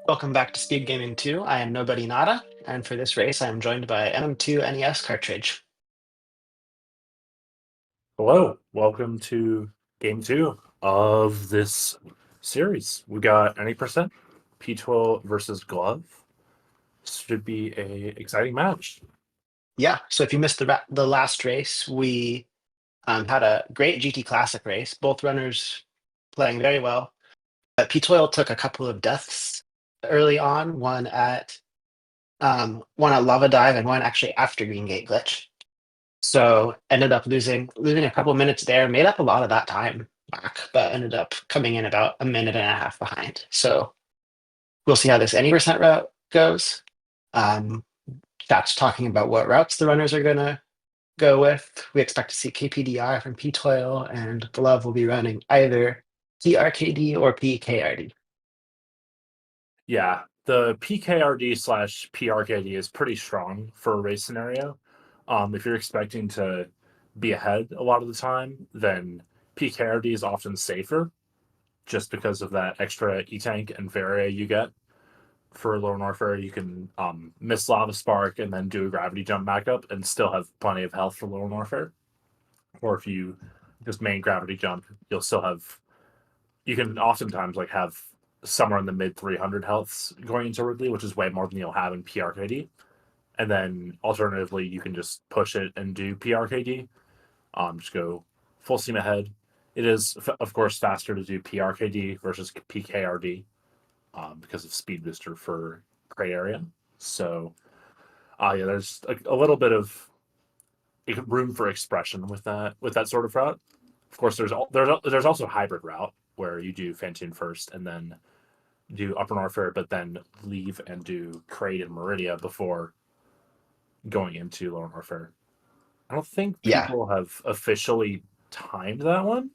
Welcome back to SpeedGaming 2. I am Nobody Nada, and for this race I am joined by NM2 NES cartridge. Hello, welcome to game two of this series. We got any percent ptoil versus glove. Should be a exciting match. Yeah, so if you missed the last race, we had a great GT Classic race, both runners playing very well. Ptoil took a couple of deaths early on, one at Lava Dive and one actually after Green Gate Glitch. So ended up losing a couple of minutes there, made up a lot of that time back, but ended up coming in about a minute and a half behind. So we'll see how this any percent route goes. Um, that's talking about what routes the runners are going to go with. We expect to see KPDR from Ptoil, and Glove will be running either PRKD or PKRD. Yeah, the PKRD slash PRKD is pretty strong for a race scenario. If you're expecting to be ahead a lot of the time, then PKRD is often safer just because of that extra E tank and Varia you get. For Lower Warfare, you can miss Lava Spark and then do a gravity jump back up and still have plenty of health for Lower Warfare. Or if you just main gravity jump, you'll still have. You can oftentimes have somewhere in the mid 300 healths going into Ridley, which is way more than you'll have in PRKD. And then alternatively, you can just push it and do PRKD. Just go full steam ahead. It is, of course, faster to do PRKD versus PKRD because of speed booster for gray area. So, yeah, there's a little bit of room for expression with that sort of route. Of course, there's also hybrid route where you do Fantune first and then do Upper Norfair, but then leave and do Crate and Meridia before going into Lower Norfair. I don't think Yeah, people have officially timed that one.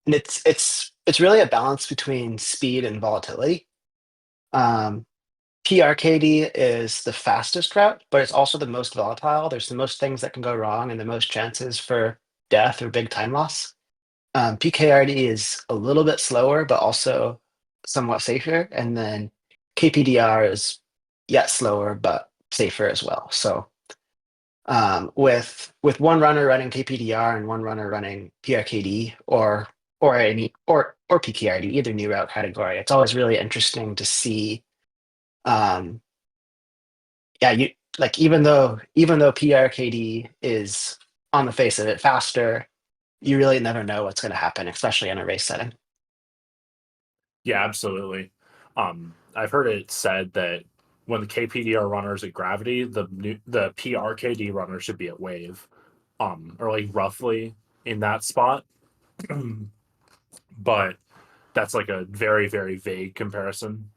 and it's really a balance between speed and volatility. Um, PRKD is the fastest route, but it's also the most volatile. There's the most things that can go wrong and the most chances for death or big time loss. PKRD is a little bit slower, but also somewhat safer. And then KPDR is yet slower, but safer as well. So with one runner running KPDR and one runner running PRKD or PKRD, either new route category, it's always really interesting to see. Um, yeah, you like even though PRKD is on the face of it faster, you really never know what's going to happen, especially in a race setting. Yeah, absolutely. I've heard it said that when the KPDR runners at Gravity, the PRKD runner should be at Wave, or roughly in that spot. But that's a very very vague comparison.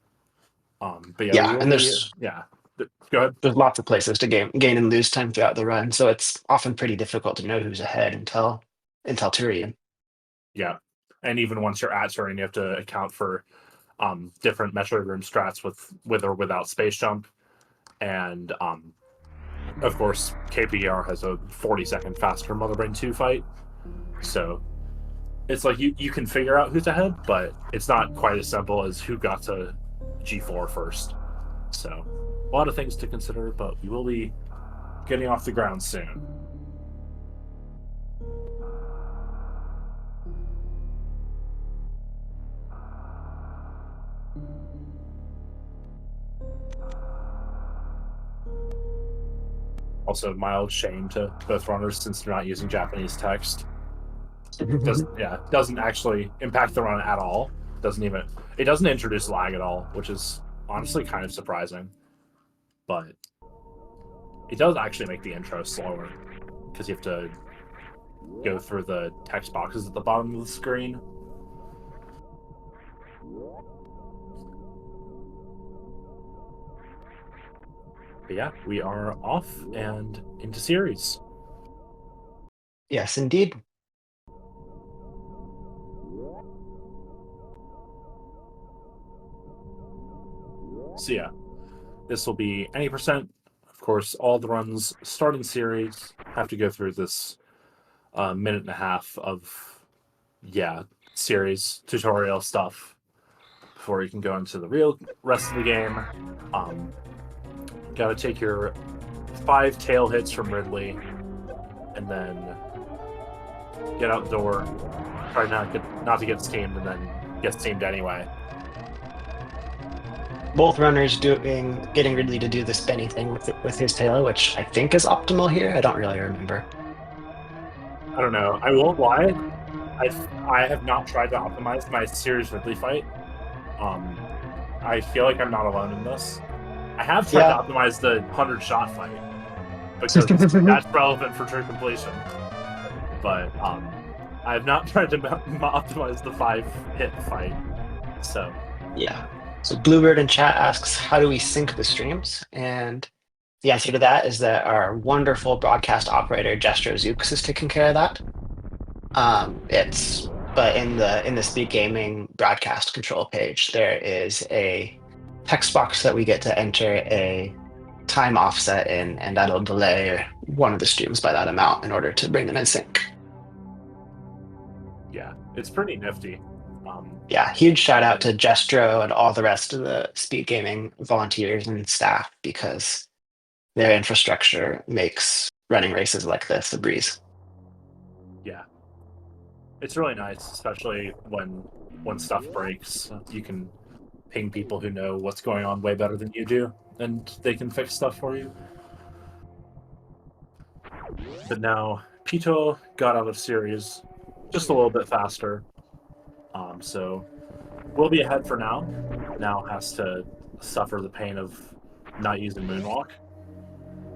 But yeah, we Yeah, will and be. Yeah, go ahead. there's lots of places to gain and lose time throughout the run, so it's often pretty difficult to know who's ahead until Turian. Yeah, and even once you're at Turing, you have to account for different Metroid room strats with or without space jump, and of course KPR has a 40-second faster Mother Brain 2 fight, so it's you can figure out who's ahead, but it's not quite as simple as who got to G4 first. So a lot of things to consider, but we will be getting off the ground soon. Also, mild shame to both runners since they're not using Japanese text. Doesn't actually impact the run at all. It doesn't introduce lag at all, which is honestly kind of surprising. But it does actually make the intro slower because you have to go through the text boxes at the bottom of the screen. But yeah, we are off and into series. Yes, indeed. So yeah, this will be any percent. Of course, all the runs starting series have to go through this minute and a half of yeah, series tutorial stuff before you can go into the real rest of the game. Gotta take your 5 tail hits from Ridley, and then get out the door. Try not to get steamed, and then get steamed anyway. Both runners getting Ridley to do the spinny thing with his tail, which I think is optimal here. I don't really remember. I don't know. I won't lie. I have not tried to optimize my series Ridley fight. I feel like I'm not alone in this. I have tried to optimize the 100 shot fight because that's relevant for true completion. But I have not tried to optimize the 5 hit fight. So yeah. So Bluebird in chat asks, how do we sync the streams? And the answer to that is that our wonderful broadcast operator Gestro Zooks is taking care of that. But in the SpeedGaming broadcast control page, there is a text box that we get to enter a time offset in, and that'll delay one of the streams by that amount in order to bring them in sync. Yeah, it's pretty nifty. Yeah, huge shout out to Gestro and all the rest of the SpeedGaming volunteers and staff, because their infrastructure makes running races like this a breeze. Yeah, it's really nice, especially when stuff breaks. You can ping people who know what's going on way better than you do, and they can fix stuff for you. But now ptoil got out of series just a little bit faster, so we'll be ahead for now. Now has to suffer the pain of not using moonwalk.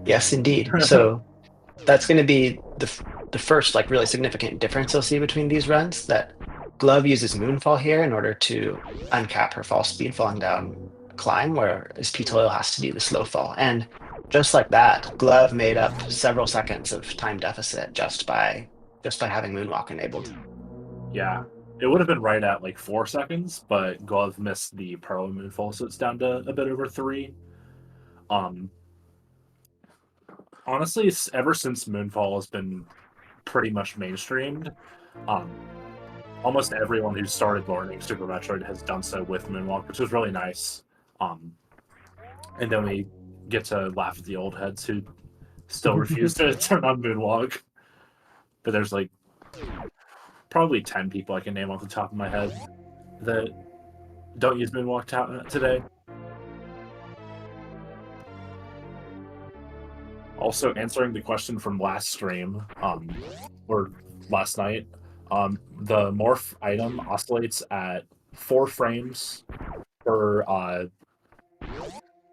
Yes, indeed. So that's going to be the first like really significant difference you'll see between these runs. That Glove uses Moonfall here in order to uncap her fall speed falling down a climb, whereas ptoil has to do the slow fall. And just like that, Glove made up several seconds of time deficit just by having Moonwalk enabled. Yeah, it would have been right at like 4 seconds, but Glove missed the Pearl Moonfall, so it's down to a bit over 3. Honestly, ever since Moonfall has been pretty much mainstreamed, almost everyone who started learning Super Metroid has done so with Moonwalk, which was really nice. And then we get to laugh at the old heads who still refuse to turn on Moonwalk. But there's like probably 10 people I can name off the top of my head that don't use Moonwalk today. Also, answering the question from last stream, or last night, the morph item oscillates at 4 frames per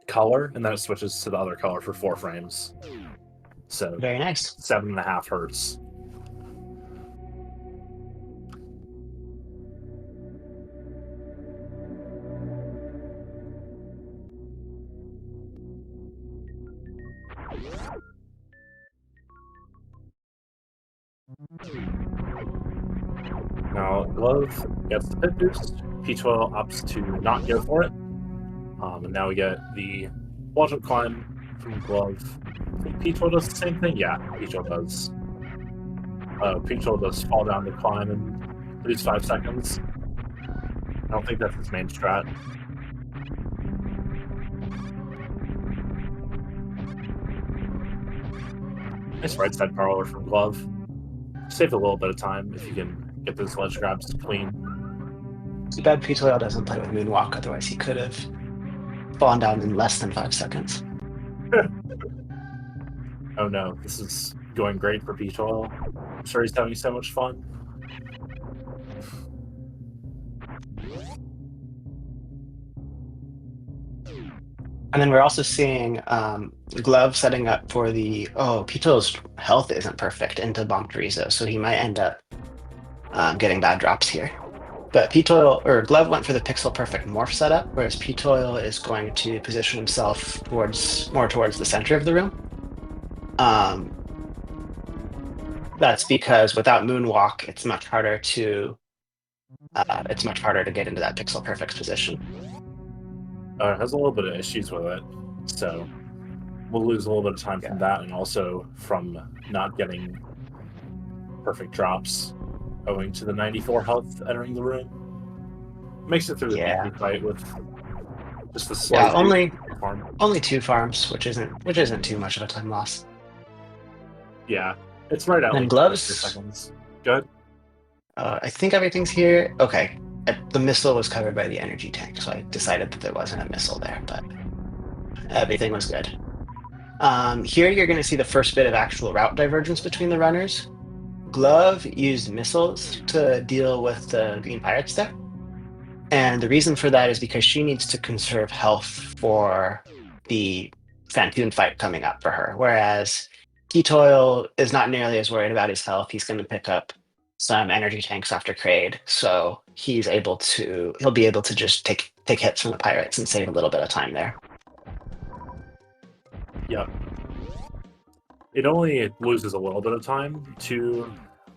color, and then it switches to the other color for 4 frames. So very nice. 7.5 hertz. Now, Glove gets the pit boost. ptoil opts to not go for it. And now we get the wall jump climb from Glove. I think ptoil does the same thing? Yeah, ptoil does. ptoil does fall down the climb and lose 5 seconds. I don't think that's his main strat. Nice right side parlor from Glove. Save a little bit of time if you can get those ledge grabs clean. Too bad ptoil doesn't play with Moonwalk, otherwise he could have fallen down in less than 5 seconds. Oh no, this is going great for ptoil. I'm sure he's having so much fun. And then we're also seeing Glove setting up for ptoil's health isn't perfect into Bomb Chorizo, so he might end up getting bad drops here. But Glove went for the pixel perfect morph setup, whereas ptoil is going to position himself more towards the center of the room. That's because without Moonwalk, it's much harder to get into that pixel perfect position. It has a little bit of issues with it, so we'll lose a little bit of time from that, and also from not getting perfect drops. owing to the 94 health entering the room. Makes it through the Yeah. BP fight with just a Yeah, slight only farm. only two farms, which isn't too much of a time loss. Yeah, it's right at And like 3 gloves. seconds. Good. I think everything's here. Okay. The missile was covered by the energy tank, so I decided that there wasn't a missile there, but everything was good. Here you're going to see the first bit of actual route divergence between the runners. Glove used missiles to deal with the green pirates there. And the reason for that is because she needs to conserve health for the Phantoon fight coming up for her. Whereas ptoil is not nearly as worried about his health. He's going to pick up some energy tanks after Kraid, so he'll be able to just take hits from the pirates and save a little bit of time there. Yep. It only loses a little bit of time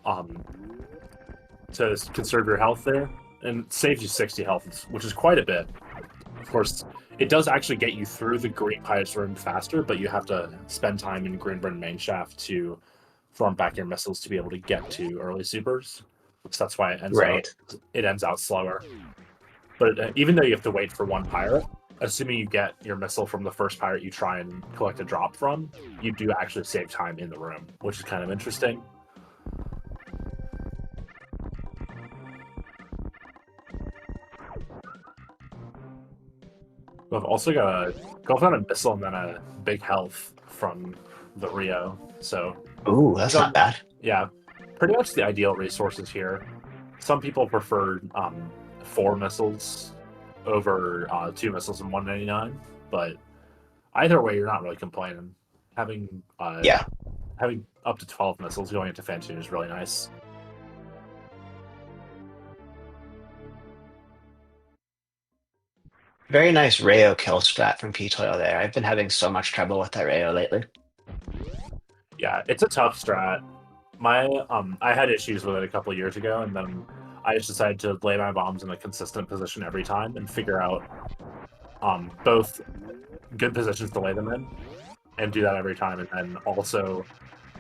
um to conserve your health there, and it saves you 60 health, which is quite a bit. Of course, it does actually get you through the Green Pirates room faster, but you have to spend time in Greenburn main shaft to form back your missiles to be able to get to early supers. So that's why Right. it ends out slower. But even though you have to wait for one pirate, assuming you get your missile from the first pirate you try and collect a drop from, you do actually save time in the room, which is kind of interesting. I've also got a missile and then a big health from the Rio. So Ooh, that's not bad. yeah, pretty much the ideal resources here. Some people prefer 4 missiles over 2 missiles and 199, but either way, you're not really complaining. Having uh, Yeah. having up to 12 missiles going into Phantoon is really nice. Very nice Rayo kill strat from ptoil there. I've been having so much trouble with that Rayo lately. Yeah, it's a tough strat. I had issues with it a couple of years ago, and then I just decided to lay my bombs in a consistent position every time and figure out both good positions to lay them in and do that every time, and then also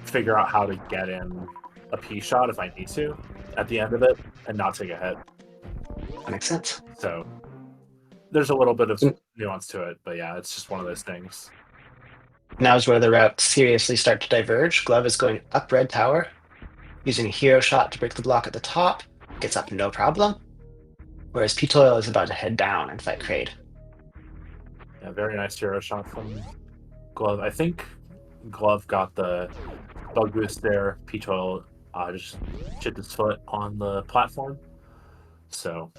figure out how to get in a P shot if I need to at the end of it and not take a hit. That makes sense. So there's a little bit of Mm, nuance to it, but yeah, it's just one of those things. Now's where the routes seriously start to diverge. Glove is going up red tower, using a hero shot to break the block at the top. Gets up no problem. Whereas ptoil is about to head down and fight Kraid. Yeah, very nice hero shot from Glove. I think Glove got the bug boost there. Ptoil just chipped his foot on the platform, so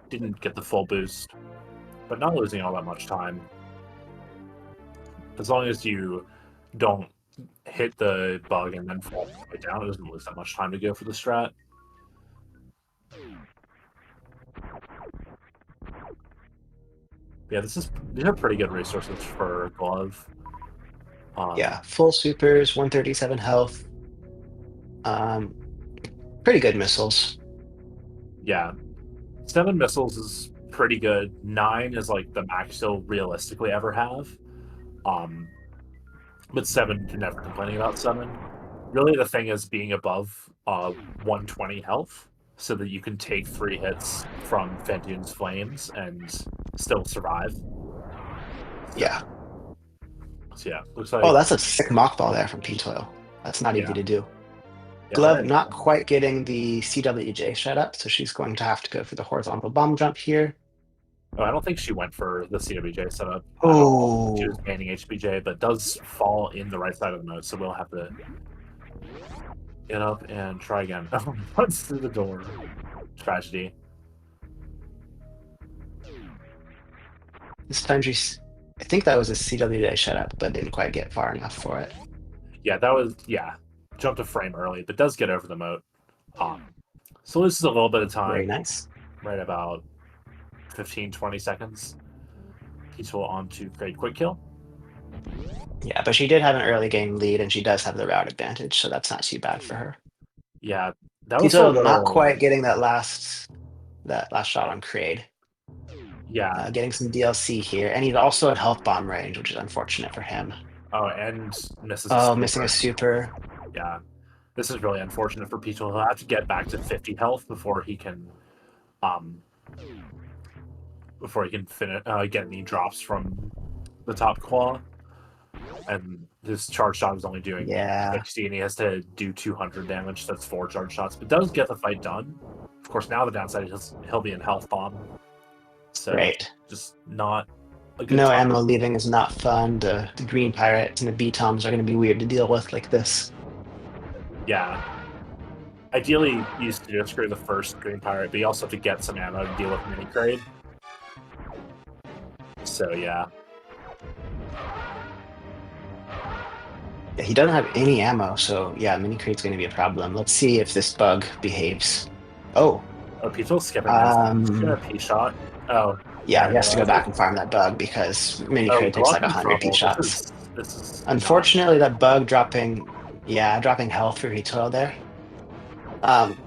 didn't get the full boost, but not losing all that much time. As long as you don't hit the bug and then fall right down, it doesn't lose that much time to go for the strat. Yeah, these are pretty good resources for Glove. Yeah, full supers, 137 health. Um, Pretty good missiles. Yeah, 7 missiles is pretty good. 9 is like the max you'll realistically ever have. Um, but 7, you're never complaining about 7. Really, the thing is being above 120 health so that you can take 3 hits from Fention's flames and still survive. Yeah. So yeah, looks Oh, like that's a sick mock ball there from ptoil. That's not easy yeah, to do. yeah, Glove very not nice. quite getting the CWJ shut up, so she's going to have to go for the horizontal bomb jump here. Oh, I don't think she went for the CWJ setup at all. She was Oh, banning HBJ, but does fall in the right side of the mode, so we'll have to get up and try again. Oh, runs through the door. Tragedy. this time she's. I think that was a CWJ shut up, but didn't quite get far enough for it. Yeah, that was jumped a frame early, but does get over the moat. Um, so this is a little bit of Very time, nice. right about 15-20 seconds. Peaceful on to great quick kill. Yeah, but she did have an early game lead, and she does have the route advantage, so that's not too bad for her. Yeah, that was a ptoil not little. quite getting that last shot on Kraid. Yeah. Getting some DLC here, and he's also at health bomb range, which is unfortunate for him. Oh, and misses a Oh, missing a super. super. Yeah. This is really unfortunate for Peach. He'll have to get back to 50 health um before he can finish get any drops from the top claw. And his charge shot is only doing Yeah, 60, and he has to do 200 damage. That's 4 charge shots, but does get the fight done. Of course, now the downside is he'll be in health bomb, so right. just not a good No time. ammo leaving is not fun. The green pirates and the B-toms are going to be weird to deal with like this. Yeah, ideally use to screw the first green pirate, but you also have to get some ammo to deal with mini crate. So yeah, Yeah, he doesn't have any ammo, so yeah, mini crate's going to be a problem. Let's see if this bug behaves. Oh, oh, people skipping this. Just gonna um, P shot. Oh, yeah, yeah, he no, has to go that's back like and farm that bug because mini oh, crate takes Glock like in 100 P trouble. shots. This is not Unfortunately, that bug dropping, yeah, dropping health for retail there. Um,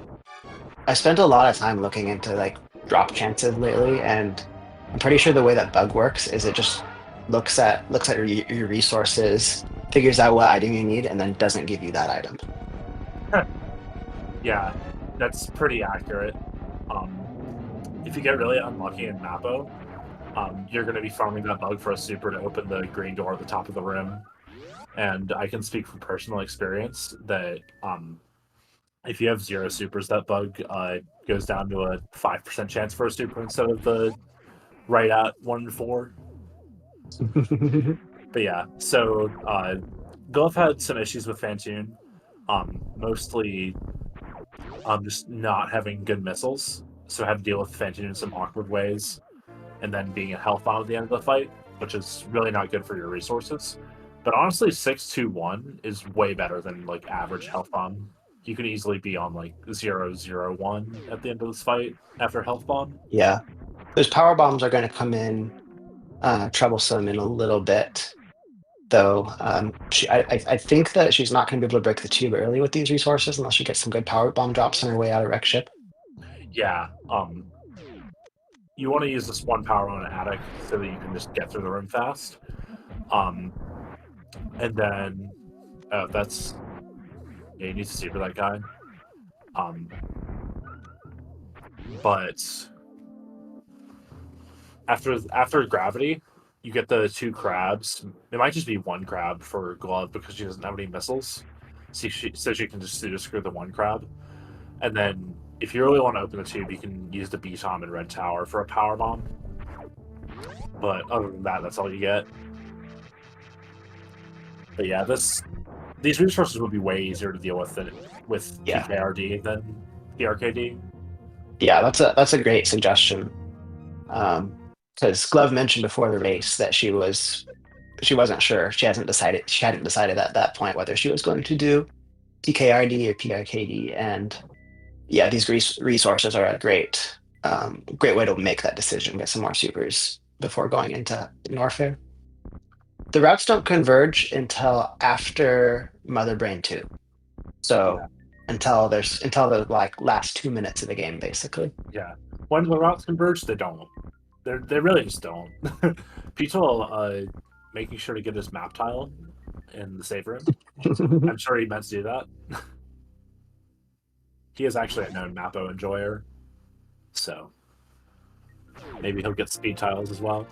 I spent a lot of time looking into like drop chances lately, and I'm pretty sure the way that bug works is it just looks at your resources, figures out what item you need, and then doesn't give you that item. yeah, that's pretty accurate. Um, if you get really unlucky in Mappo, you're going to be farming that bug for a super to open the green door at the top of the rim. And I can speak from personal experience that if you have 0 supers, that bug goes down to a 5% chance for a super instead of the right at 1 in 4. But yeah, so Gulf had some issues with Fantoon, mostly just not having good missiles. So I had to deal with Fantoon in some awkward ways, and then being a health bomb at the end of the fight, which is really not good for your resources. But honestly, 621 is way better than like average health bomb. You can easily be on like 001 at the end of this fight after health bomb. Yeah, those power bombs are going to come in troublesome in a little bit, though. I think that she's not going to be able to break the tube early with these resources unless she gets some good power bomb drops on her way out of wreck ship. Yeah, you want to use this one power on an attic so that you can just get through the room fast. Um, and then that's yeah, you need to super that guy. Um, but after gravity, you get the 2 crabs. It might just be 1 crab for Glove because she doesn't have any missiles. So she can just screw the 1 crab. And then if you really want to open the tube, you can use the B-Tom and Red Tower for a power bomb. But other than that, that's all you get. But yeah, these resources would be way easier to deal with with Yeah, PKRD than PRKD. yeah, that's a great suggestion. Because Glove mentioned before the race that she wasn't sure. She hadn't decided at that point whether she was going to do TKRD or PRKD. And yeah, these resources are a great way to make that decision. Get some more supers before going into warfare. The routes don't converge until after Mother Brain 2. Yeah, So until the like last 2 minutes of the game, basically. yeah. When the routes converge, they don't. They really just don't. People making sure to get his map tile in the save room. I'm sure he meant to do that. He is actually a known Mappo enjoyer, so maybe he'll get speed tiles as well.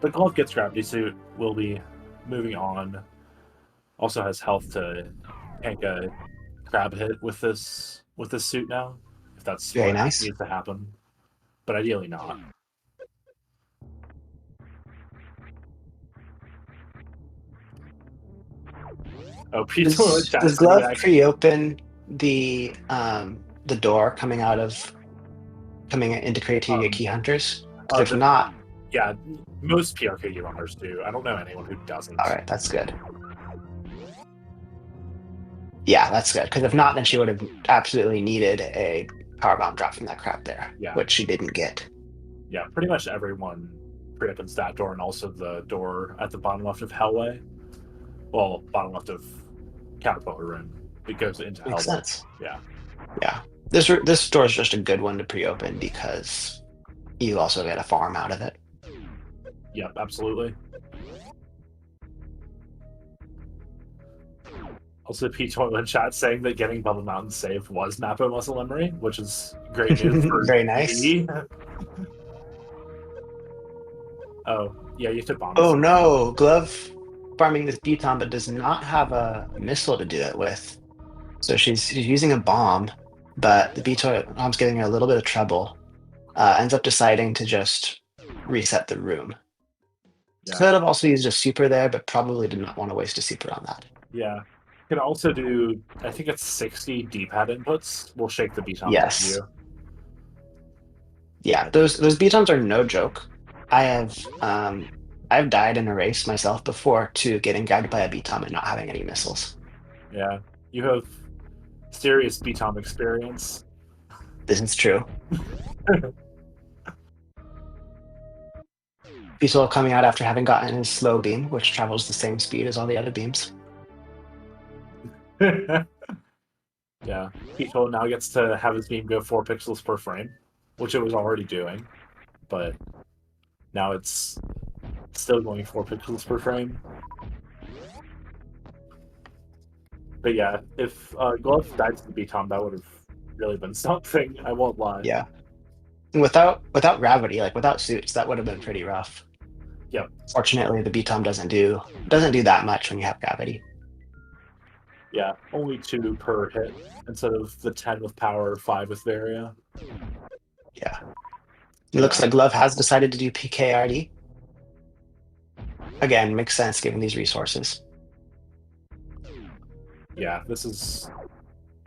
But Golf gets gravity suit. Will be moving on. Also has health to tank a crab hit with this suit now, if that's Very what nice. needs to happen. But ideally not. Oh, Pizza in the chat Does sitting Glove back. pre-open the door coming into criteria Um, key hunters? Because uh, if the, not, yeah, most PRKD runners do. I don't know anyone who all doesn't. right, that's good. Yeah, that's good. Because if not, then she would have absolutely needed a power bomb drop from that crowd there, Yeah, which she didn't get. yeah, pretty much everyone pre-opens that door and also the door at the bottom left of Hellway. Well, bottom left of Caterpillar Room. It goes into Makes Hellway. sense. Yeah. Yeah, this door is just a good one to pre-open because you also get a farm out of it. Yep, absolutely. Also, ptoil in chat saying that getting Bubble Mountain saved was Mappo muscle memory, which is great news for Very nice. me. Oh, yeah, you have to bomb Oh this. no, Glove farming this Buton, but does not have a missile to do it with. So she's using a bomb, but the bomb's giving her a little bit of trouble. Ends up deciding to just reset the room. Yeah, Could have also used a super there, but probably did not want to waste a super on that. yeah. You can also do, I think it's 60 D-pad inputs. We'll shake the Buton for Yes. you. Yeah, those Btons are no joke. I have I've died in a race myself before to getting grabbed by a Bton and not having any missiles. Yeah, you have serious Buton experience. This is true. Beetle coming out after having gotten his slow beam, which travels the same speed as all the other beams. Yeah, ptoil now gets to have his beam go 4 pixels per frame, which it was already doing, but now it's still going 4 pixels per frame. But yeah, if Glove died to the Beatom, that would have really been something. I won't lie. Yeah. And without gravity, like without suits, that would have been pretty rough. Yep. Fortunately, the BTOM doesn't do that much when you have gravity. Yeah, only 2 per hit instead of the 10 with power, 5 with Varia. Yeah. It looks Yeah. like Glove has decided to do PKRD. Again, makes sense given these resources. Yeah, this is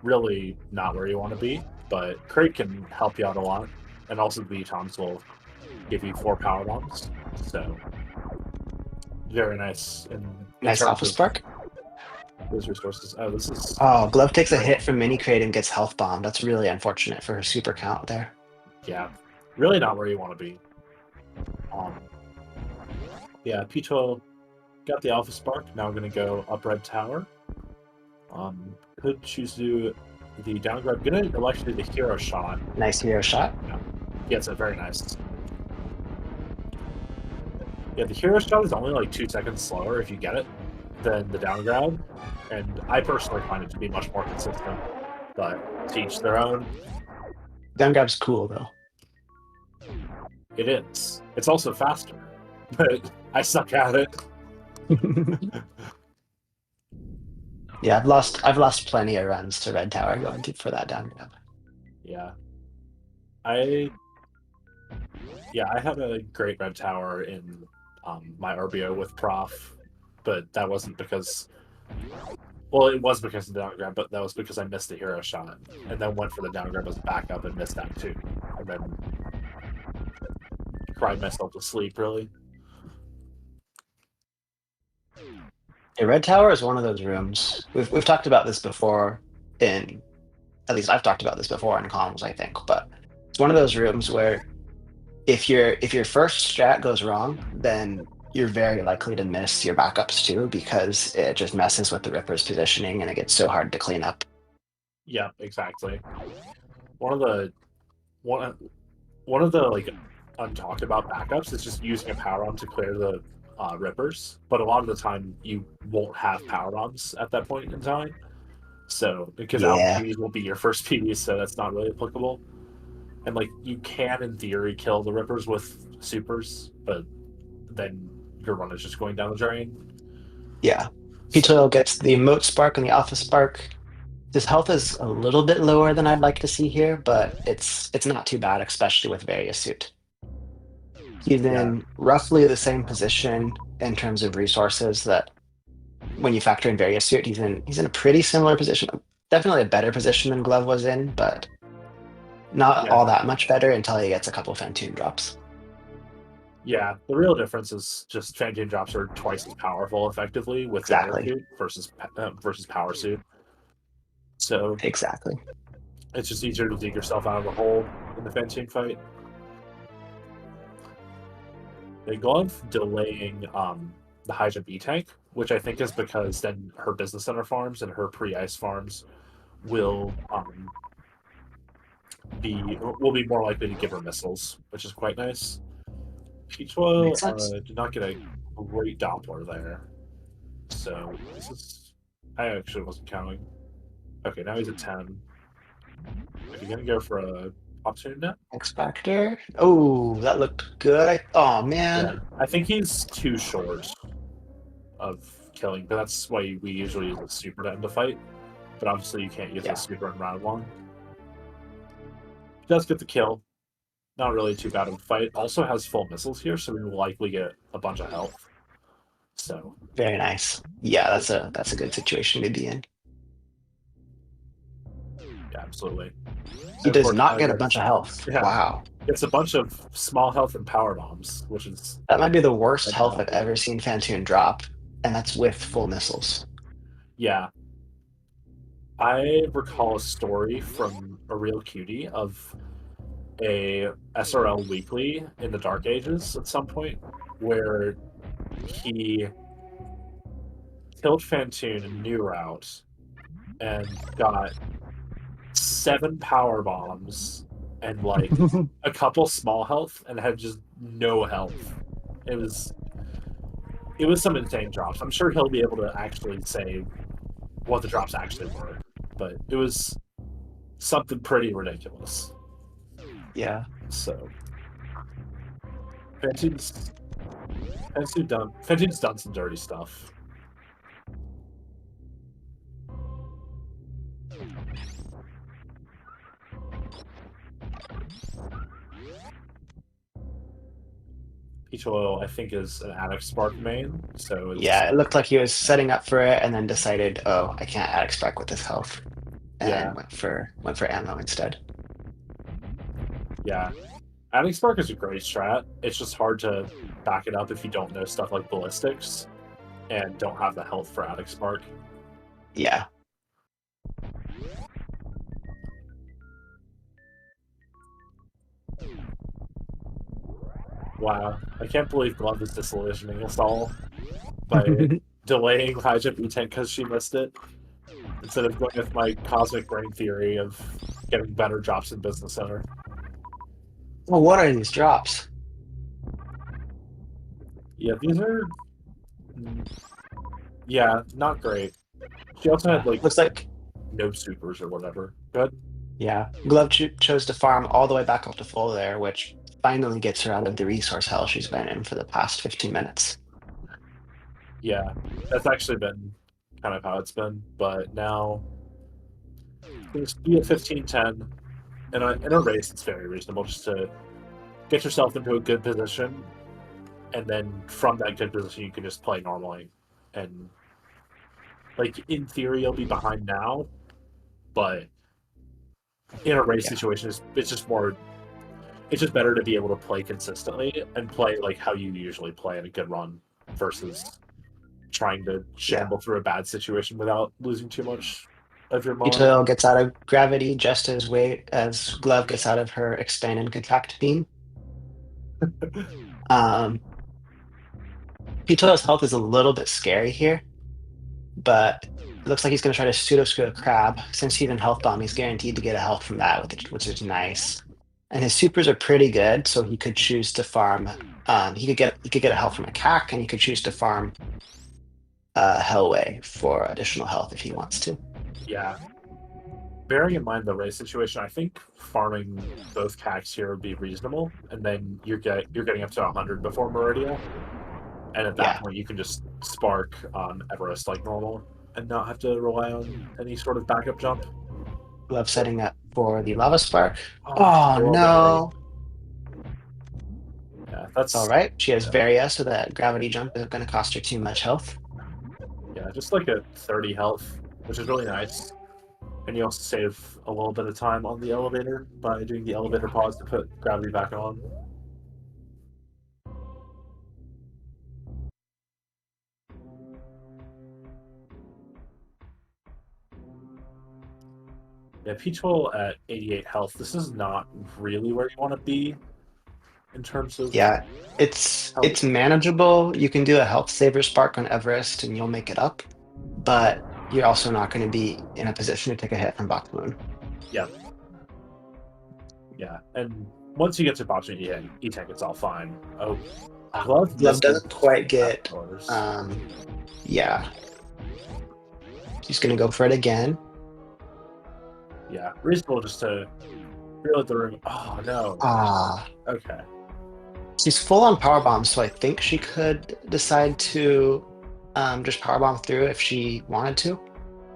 really not where you want to be, but Crate can help you out a lot. And also the Beatoms will give you 4 power bombs. So very nice in Nice terms Alpha of Spark. those resources. Oh, this is Oh, Glove takes a great. hit from Mini Crate and gets health bomb. That's really unfortunate for her super count there. Yeah, really not where you want to be. Yeah, ptoil got the Alpha Spark. Now I'm going to go up Red Tower. Could choose to do the down grab. Going to elect to do the Hero Shot. Nice hero shot. Yeah, it's a very nice. Yeah, the Hero Shot is only like 2 seconds slower if you get it than the down grab. And I personally find it to be much more consistent. But to each their own. Down grab's cool though. It is. It's also faster. But I suck at it. Yeah, I've lost plenty of runs to Red Tower going to for that down grab. Yeah. I had a great red tower in my RBO with Prof, but that wasn't because. Well, it was because of the down grab, but that was because I missed the hero shot, and then went for the down grab as a backup and missed that too, and then cried myself to sleep. Really. Yeah, Red Tower is one of those rooms. We've talked about this before in at least I've talked about this before in comms, I think, but it's one of those rooms where if your first strat goes wrong, then you're very likely to miss your backups too because it just messes with the Ripper's positioning and it gets so hard to clean up. Yeah, exactly. One of the one one of the like untalked about backups is just using a power bomb to clear the rippers, but a lot of the time you won't have power bombs at that point in time. So because out Yeah, PBs will be your first PBs, so that's not really applicable. And like you can in theory kill the rippers with supers, but then your run is just going down the drain. yeah. So Ptoil gets the emote spark and the alpha spark. His health is a little bit lower than I'd like to see here, but it's not too bad, especially with various suit. He's yeah, in roughly the same position in terms of resources that when you factor in various suit, he's in a pretty similar position. Definitely a better position than Glove was in, but not all yeah, that much better until he gets a couple Fantoon drops. yeah. The real difference is just Fantoon drops are twice as powerful effectively with Varia Exactly. suit versus power suit. So Exactly. it's just easier to dig yourself out of the hole in the Fantoon fight. The glove delaying the Hydra B tank, which I think is because then her business center farms and her pre-ice farms will be more likely to give her missiles, which is quite nice. Makes Ptoil sense. did not get a great Doppler there, so this is I actually wasn't counting. Okay, now he's at 10. Are you gonna go for a opportunity net? X Factor. Oh, that looked good. Oh Yeah, man. I think he's too short of killing, but that's why we usually use a super to end the fight. But obviously, you can't use a Yeah. super in round one. He does get the kill. Not really too bad of a fight. Also has full missiles here, so we will likely get a bunch of health. So Very nice. Yeah, that's a good situation to be in. yeah, absolutely. He And of does course, not now get a bunch of health. yeah, Wow. it's a bunch of small health and power bombs, which is That might be the worst health now. I've ever seen Fantoon drop, and that's with full missiles. Yeah, I recall a story from a real cutie of a SRL weekly in the Dark Ages at some point where he killed Fantoon in New Route and got 7 power bombs and like a couple small health and had just no health. It was it was some insane drops. I'm sure he'll be able to actually say what the drops actually were, but it was something pretty ridiculous. Yeah. So Fantoon's Fantoon's done some dirty stuff. ptoil, I think, is an Attic Spark main, so it's Yeah, it looked like he was setting up for it and then decided, oh, I can't add X-Spec with this health. yeah, And went for ammo instead. yeah. Attic Spark is a great strat. It's just hard to back it up if you don't know stuff like ballistics and don't have the health for Attic Spark. Yeah. Wow, I can't believe Glove is disillusioning us all by delaying high jump E10 because she missed it instead of going with my cosmic brain theory of getting better drops in Business Center. Well, what are these drops? Yeah, these are yeah, not great. She also had like Looks like, no supers or whatever. Good. yeah, Glove chose to farm all the way back up to full there, which finally gets her out of the resource hell she's been in for the past 15 minutes. Yeah, that's actually been kind of how it's been. But now things be at 15-10. In a race, it's very reasonable just to get yourself into a good position, and then from that good position, you can just play normally. And like in theory, you'll be behind now, but in a race Yeah, situation, it's just more. It's just better to be able to play consistently and play like how you usually play in a good run versus trying to yeah. shamble through a bad situation without losing too much of your mind. Ptoil gets out of gravity just as weight as Glove gets out of her expand and contract beam. Um, Ptoil's health is a little bit scary here, but it looks like he's going to try to pseudo screw a crab. Since he's in health bomb, he's guaranteed to get a health from that, which is nice. And his supers are pretty good, so he could choose to farm. He could get a health from a cack, and he could choose to farm Hellway for additional health if he wants to. Yeah. Bearing in mind the race situation, I think farming both cacks here would be reasonable, and then you're getting up to 100 before Meridia, and at that Yeah, point you can just spark on Everest like normal and not have to rely on any sort of backup jump. Love setting up for the lava spark. Oh, Oh horrible. no! Yeah, It's all that's right. She has yeah, Varia, so that gravity jump isn't going to cost her too much health. yeah, just like a 30 health, which is really nice. And you also save a little bit of time on the elevator by doing the elevator Yeah. pause to put gravity back on. Yeah, Peachwell at 88 health. This is not really where you want to be in terms of Yeah, it's health. it's manageable. You can do a health saver spark on Everest and you'll make it up, but you're also not going to be in a position to take a hit from Bakmoon. Yeah, yeah. And once you get to Botchin E-Tank, it's all fine. Oh, Glove Glove misses doesn't quite get, Flamethrowers. um, yeah. He's gonna go for it again. Yeah, reasonable just to reload the room. Oh no. Ah, Okay. she's full on power bomb, so I think she could decide to just power bomb through if she wanted to.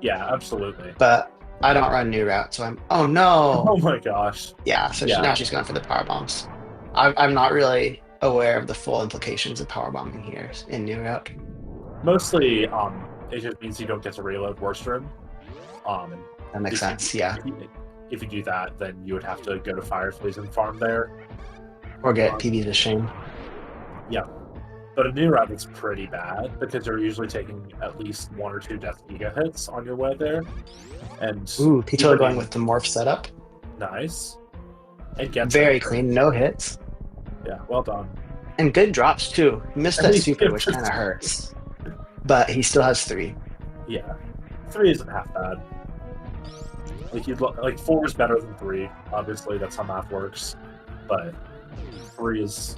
Yeah, absolutely. But I don't run new route, so I'm. Oh no! Oh my gosh. Yeah, so now Yeah, she's going for the power bombs. I'm not really aware of the full implications of power bombing here in new route. mostly it just means you don't get to reload worst room. Um, That makes if you, sense. Yeah, if you do that, then you would have to go to Fireflies and farm there. or get Um, PB to shame. Yeah, but a new route is pretty bad because you're usually taking at least 1 or 2 death giga hits on your way there. And Ooh, Ptoil even going in- with the morph setup. nice. It gets Very it. clean, no hits. Yeah, well done. And good drops too. He missed At that least super, it which was- kind of hurts. But he still has 3. Yeah, 3 isn't half bad. Like like 4 is better than 3. Obviously, that's how math works. But 3 is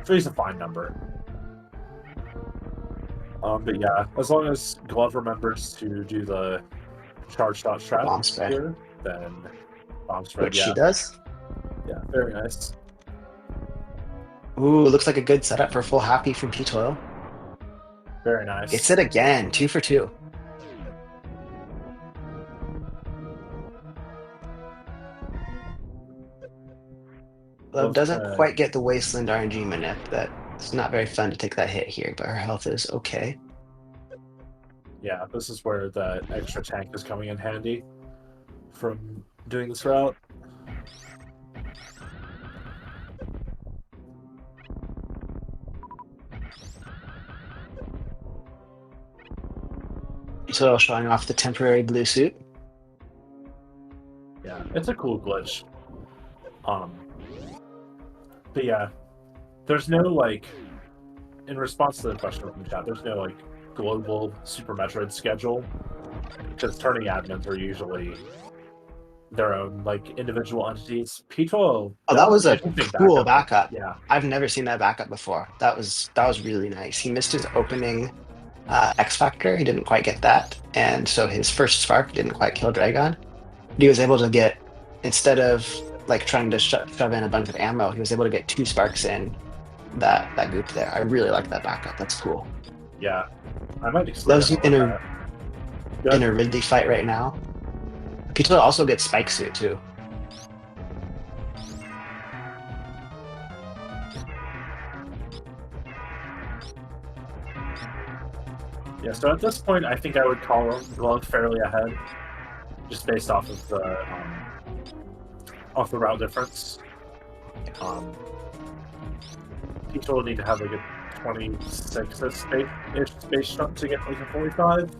a fine number. But yeah, as long as Glove remembers to do the charge shot strat Bomb spray, here, then bomb spread. which Yeah, she does. yeah, very nice. Ooh, looks like a good setup for full happy from Ptoil. Very nice. Gets it again, 2 for 2. Love doesn't quite get the Wasteland RNG manip. It's not very fun to take that hit here, but her health is okay. Yeah, this is where the extra tank is coming in handy from doing this route. So showing off the temporary blue suit. Yeah, it's a cool glitch. But yeah, there's no like, in response to the question from chat, there's no like global Super Metroid schedule because turning admins are usually their own like individual entities. Ptoil. Oh, that was a interesting cool backup. Yeah, I've never seen that backup before. That was really nice. He missed his opening X Factor. He didn't quite get that, and so his first spark didn't quite kill Dragon. But he was able to get, instead of like trying to shove in a bunch of ammo, he was able to get 2 sparks in that goop there. I really like that backup. That's cool. yeah. I might explain. Loves in a Ridley fight right now. Ptoil also gets Spike Suit too. Yeah, so at this point, I think I would call Glove fairly ahead, just based off of the route difference. Ptoil would need to have like a 26-ish space jump to get like a 45,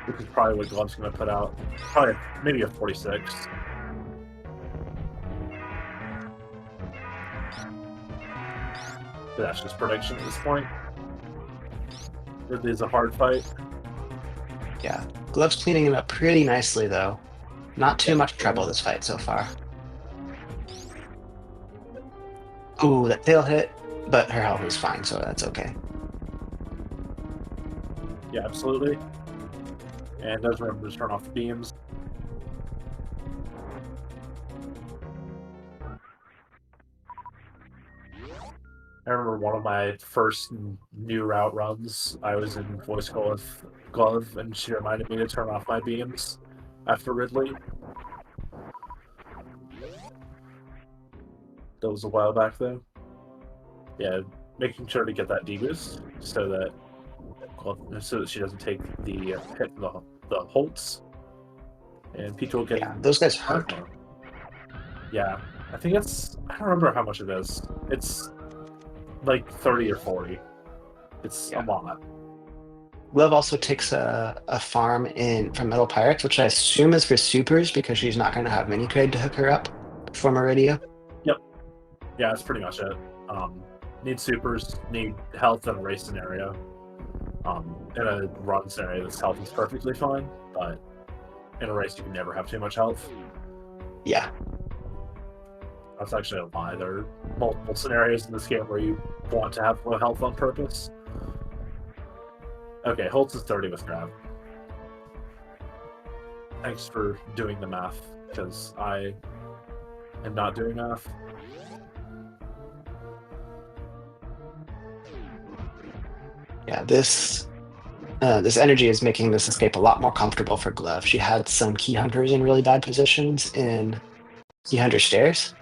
which is probably what Glove's going to put out. Probably maybe a 46. But that's just prediction at this point. Ridley is a hard fight. Yeah, Glove's cleaning him up pretty nicely though. Not too much trouble this fight so far. Ooh, that tail hit, but her health is fine, so that's okay. Yeah, absolutely. And does remember to turn off the beams. I remember one of my first new route runs. I was in voice call with Glove, and she reminded me to turn off my beams after Ridley. That was a while back, though. Yeah, making sure to get that deboost so that she doesn't take the hit the holts. And Ptoil getting those guys hurt. Yeah, I think I don't remember how much it is. It's like 30 or 40. It's a lot. Glove also takes a farm from Metal Pirates, which I assume is for supers because she's not going to have mini trade to hook her up for Meridia. Yep. Yeah, that's pretty much it. Need supers, need health in a race scenario. In a run scenario, this health is perfectly fine, but in a race, you can never have too much health. Yeah. That's actually a lie. There are multiple scenarios in this game where you want to have low health on purpose. Okay, Holtz is 30 with grab. Thanks for doing the math, because I am not doing math. Yeah, this energy is making this escape a lot more comfortable for Glove. She had some key hunters in really bad positions in key hunter stairs,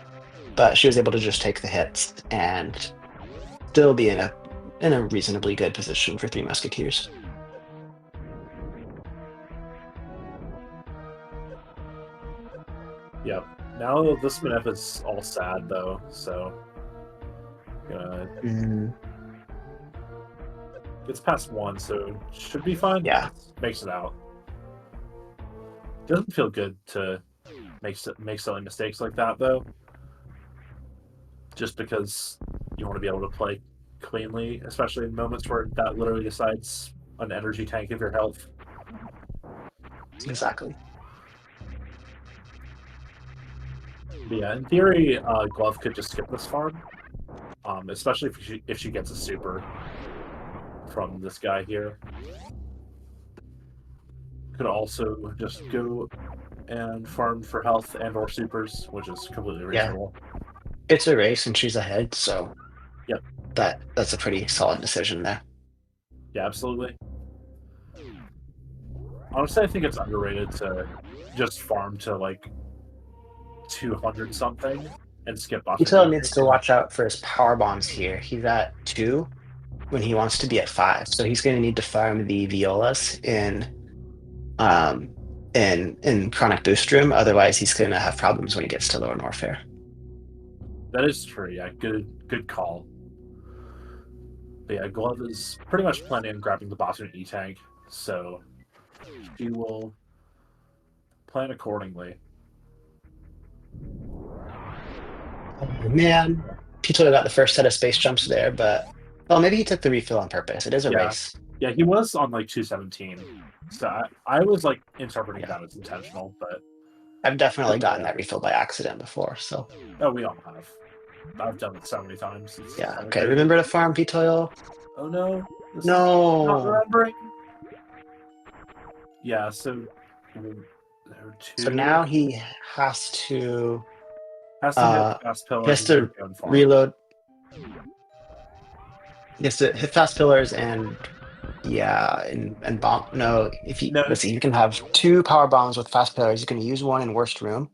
but she was able to just take the hits and still be in a reasonably good position for Three Musketeers. Yep. Now this map is all sad though, so Mm, it's past 1, so should be fine. yeah, Makes it out. Doesn't feel good to make silly mistakes like that though, just because you want to be able to play cleanly, especially in moments where that literally decides an energy tank of your health. exactly. But yeah, in theory, Glove could just skip this farm, especially if she gets a super from this guy here. Could also just go and farm for health and or supers, which is completely Yeah, reasonable. it's a race and she's ahead, so Yep. that's a pretty solid decision there. Yeah, absolutely. Honestly, I think it's underrated to just farm to like 200 something and skip bottom Util lane. needs to watch out for his power bombs here. He's at 2 when he wants to be at 5, so he's going to need to farm the violas um in Chronic Boost Room. Otherwise, he's going to have problems when he gets to Lower Norfair. That is true. Yeah, good call. But yeah, Glove is pretty much planning on grabbing the bottom E tank, so he will plan accordingly. Oh, man, Util got the first set of space jumps there, but well, maybe he took the refill on purpose. It is a Yeah, race. yeah, he was on like 217, so I was like interpreting Yeah, that as intentional, but I've definitely gotten yeah. that refill by accident before. So Oh, we all have. I've done it so many times. It's yeah, kind of okay. crazy. Remember to farm Ptoil? Oh no, this is not No. remembering. Yeah, so there are So 2. now he has to Has to hit uh fast he has pillars and then to go and farm. reload. He has to hit fast pillars and yeah, and bomb. No, if he No, let's see, you can have 2 power bombs with fast pillars. You can use one in worst room,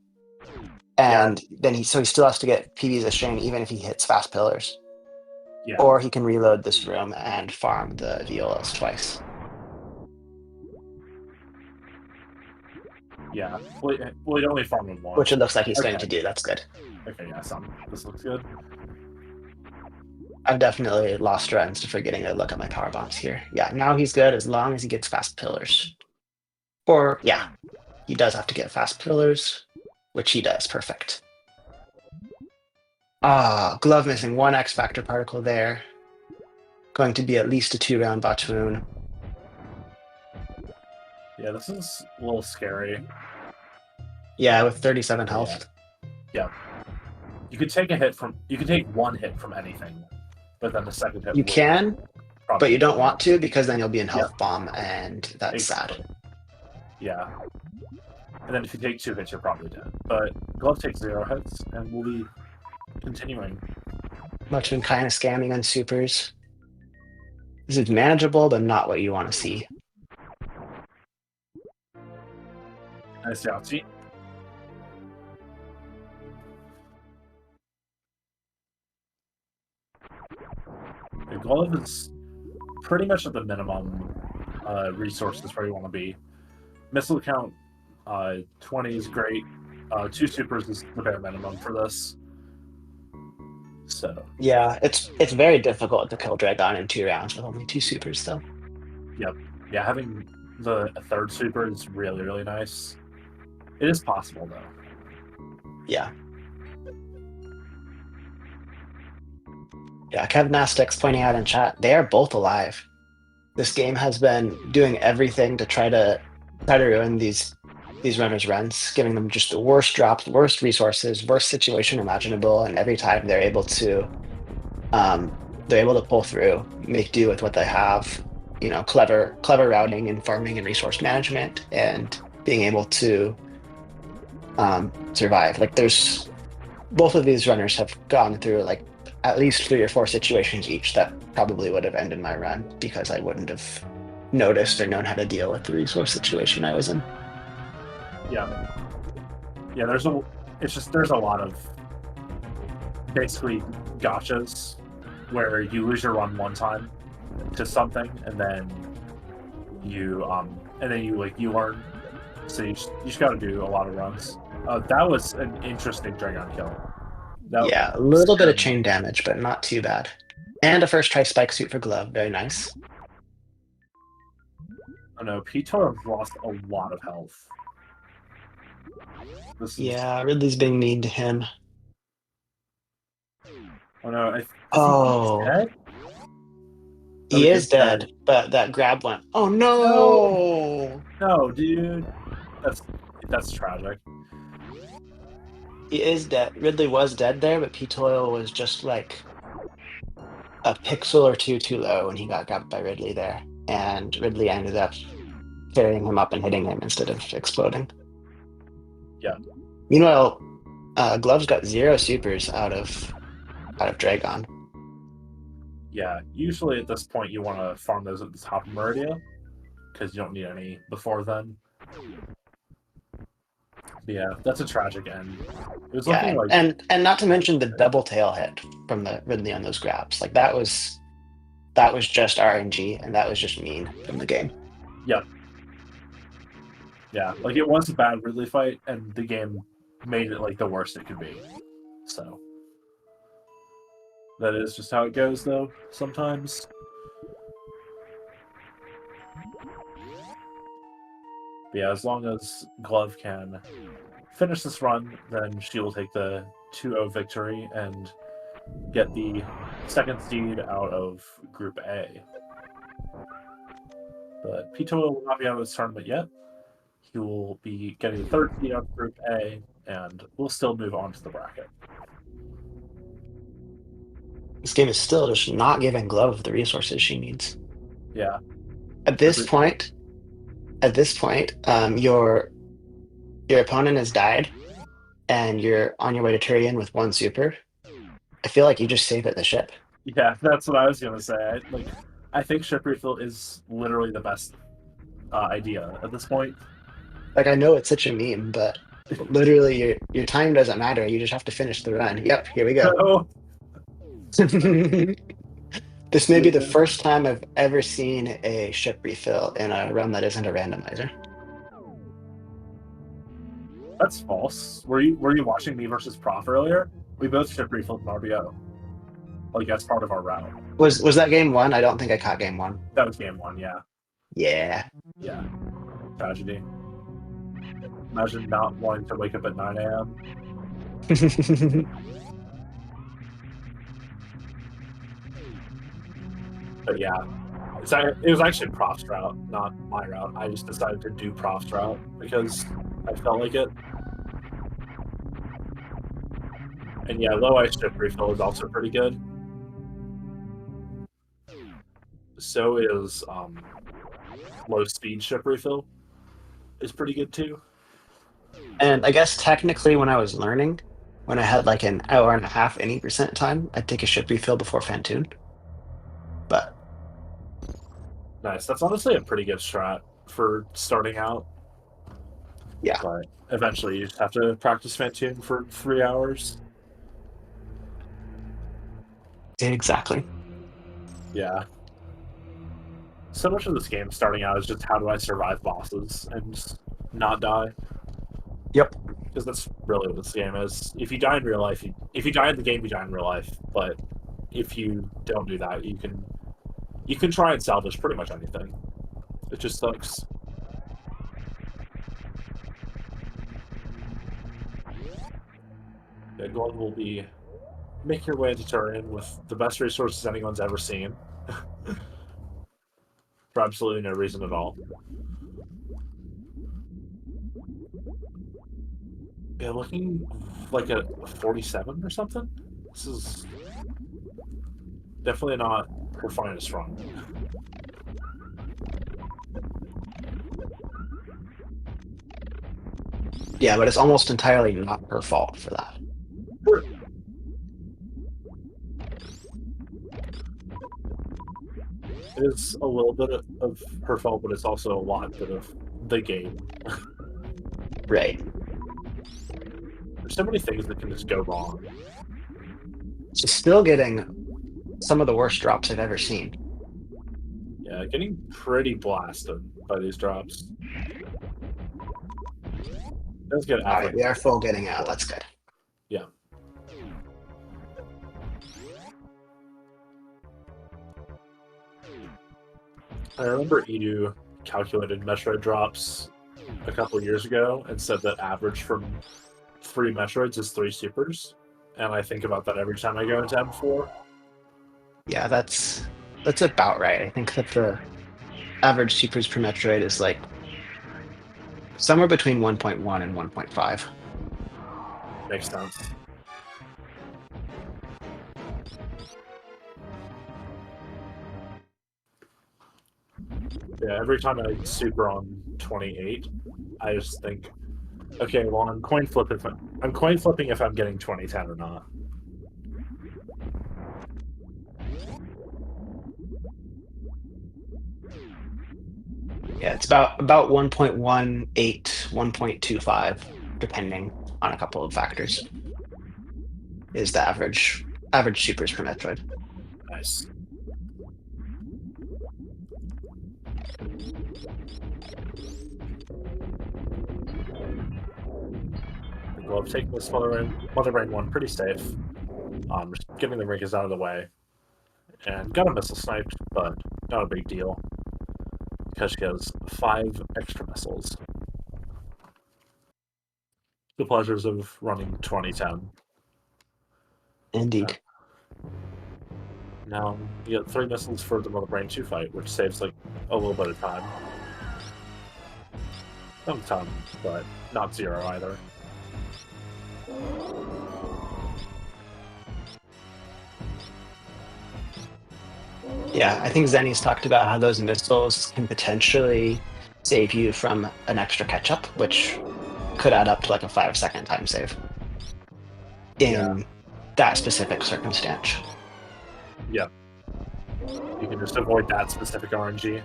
yeah, and then he still has to get PBs as Shane even if he hits fast pillars. yeah, Or he can reload this room and farm the violas twice. yeah. Well, he'd only farm him Which once. it looks like he's going Okay, to do. That's good. okay, yeah, this looks good. I've definitely lost runs to forgetting to look at my power bombs here. Yeah, now he's good as long as he gets fast pillars. Or yeah, he does have to get fast pillars, which he does. Perfect. Ah, Glove missing 1 X Factor particle there. Going to be at least a 2-round Batoon. Yeah, this is a little scary. Yeah, with 37 Yeah, health. yeah. You could take 1 hit from anything, but then the second hit You will can, but probably you don't kill want to because then you'll be in you. Yeah, health bomb, and that's exactly. sad. Yeah. And then if you take 2 hits, you're probably dead. But Glove takes 0 hits, and we'll be continuing. Batoon kind of scamming on supers. This is manageable, but not what you want to see. Nice Yahtzee. The Glove is pretty much at the minimum resources where you want to be. Missile count 20 is great. 2 supers is the bare minimum for this. So Yeah, it's very difficult to kill Dragon in 2 rounds with only 2 supers, though. yep, yeah, having a 3rd super is really nice. It is possible though. Yeah. Yeah, Kev Nastek's pointing out in chat, they are both alive. This game has been doing everything to try to ruin these runners' runs, giving them just the worst drops, worst resources, worst situation imaginable, and every time they're able to pull through, make do with what they have. You know, clever routing and farming and resource management, and being able to survive. Like there's both of these runners have gone through like at least 3 or 4 situations each that probably would have ended my run because I wouldn't have noticed or known how to deal with the resource situation I was in. Yeah. Yeah, there's a lot of basically gotchas where you lose your run one time to something and then you learn. So you just got to do a lot of runs. That was an interesting Dragon kill. That Yeah, a little bit of scared me. chain damage, but not too bad. And a first try spike suit for glove. Very nice. Oh no, ptoil lost a lot of health. This is Yeah, Ridley's being mean to him. oh no, is he Oh, dead? Oh, he he is is dead. dead, but that grab went. Oh No, no! no, dude, that's that's tragic. He is dead. Ridley was dead there, but Ptoil was just like a pixel or two too low, and he got grabbed by Ridley there. And Ridley ended up carrying him up and hitting him instead of exploding. Yeah, Meanwhile, Glove's got 0 supers out of Dragon. yeah. Usually at this point you want to farm those at the top of Meridia because you don't need any before then. But yeah, that's a tragic end. It was looking Yeah, like and not to mention the double tail hit from the Ridley on those grabs. Like that was just RNG, and that was just mean from the game. yeah, yeah. Like it was a bad Ridley fight, and the game made it like the worst it could be. So that is just how it goes, though. Sometimes. But yeah, as long as Glove can finish this run, then she will take the 2-0 victory and get the second seed out of Group A. But Pito will not be out of this tournament yet. He will be getting the third seed out of Group A, and we'll still move on to the bracket. This game is still just not giving Glove the resources she needs. Yeah. At this point, your opponent has died, and you're on your way to Turian with 1 super. I feel like you just save at the ship. Yeah, that's what I was gonna say. I think ship refill is literally the best idea at this point. Like I know it's such a meme, but literally your time doesn't matter. You just have to finish the run. Yep, here we go. So, This may be the first time I've ever seen a ship refill in a run that isn't a randomizer. that's false. Were you watching me versus Prof earlier? We both ship refilled an RBO. Like that's part of our route. Was that game one? I don't think I caught game one. That was game one, yeah. Yeah. Yeah. Tragedy. Imagine not wanting to wake up at 9 a.m. But yeah. It was actually Prof's route, not my route. I just decided to do Prof's route because I felt like it. And yeah, low ice ship refill is also pretty good. So is low speed ship refill is pretty good too. And I guess technically when I was learning, when I had like an hour and a half any percent time, I'd take a ship refill before Fantoon. But Nice. That's honestly a pretty good strat for starting out. yeah, But eventually you just have to practice Fantoon for 3 hours. exactly. Yeah. So much of this game starting out is just how do I survive bosses and just not die. Yep. Because that's really what this game is. If you die in real life, if you die in the game, you die in real life. But if you don't do that, you can try and salvage pretty much anything. It just sucks. Yeah, Gold will be make your way into Turin with the best resources anyone's ever seen. For absolutely no reason at all. Yeah, looking like a 47 or something. This is definitely not her finest run. Yeah, but it's almost entirely not her fault for that. It is a little bit of her fault, but it's also a lot bit of the game. Right. There's so many things that can just go wrong. She's still getting some of the worst drops I've ever seen. Yeah, getting pretty blasted by these drops. Does get All right, average. we are full getting out. That's good. Yeah. I remember Edu calculated Metroid drops a couple years ago and said that average from 3 Metroids is 3 supers. And I think about that every time I go into M4. Yeah, that's about right. I think that the average supers per Metroid is like somewhere between 1.1 and 1.5. Makes sense. Yeah, every time I super on 28, I just think, okay, well, I'm coin flipping if I'm getting 2010 or not. Yeah, it's about 1.18, 1.25, depending on a couple of factors, is the average supers per Metroid. Nice. Well, I've taken this Mother Brain one pretty safe. Just getting the Rinkas out of the way. And got a missile sniped, but not a big deal. Because she has 5 extra missiles. The pleasures of running 2010. Indeed. Now you get 3 missiles for the Mother Brain 2 fight, which saves like a little bit of time. Not a ton, but not 0 either. Yeah, I think Zenny's talked about how those missiles can potentially save you from an extra catch up, which could add up to like a 5-second time save in that specific circumstance. Yeah. You can just avoid that specific RNG.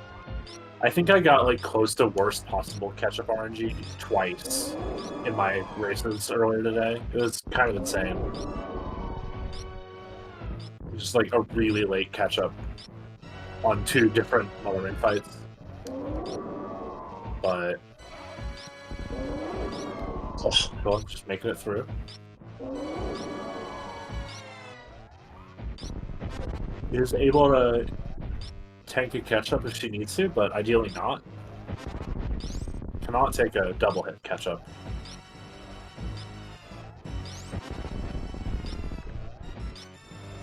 I think I got like close to worst possible catch-up RNG twice in my races earlier today. It was kind of insane. It was just like a really late catch-up on 2 different Mother Ring fights. But well, just making it through. He was able to tank a catch-up if she needs to, but ideally not. Cannot take a double hit catch-up.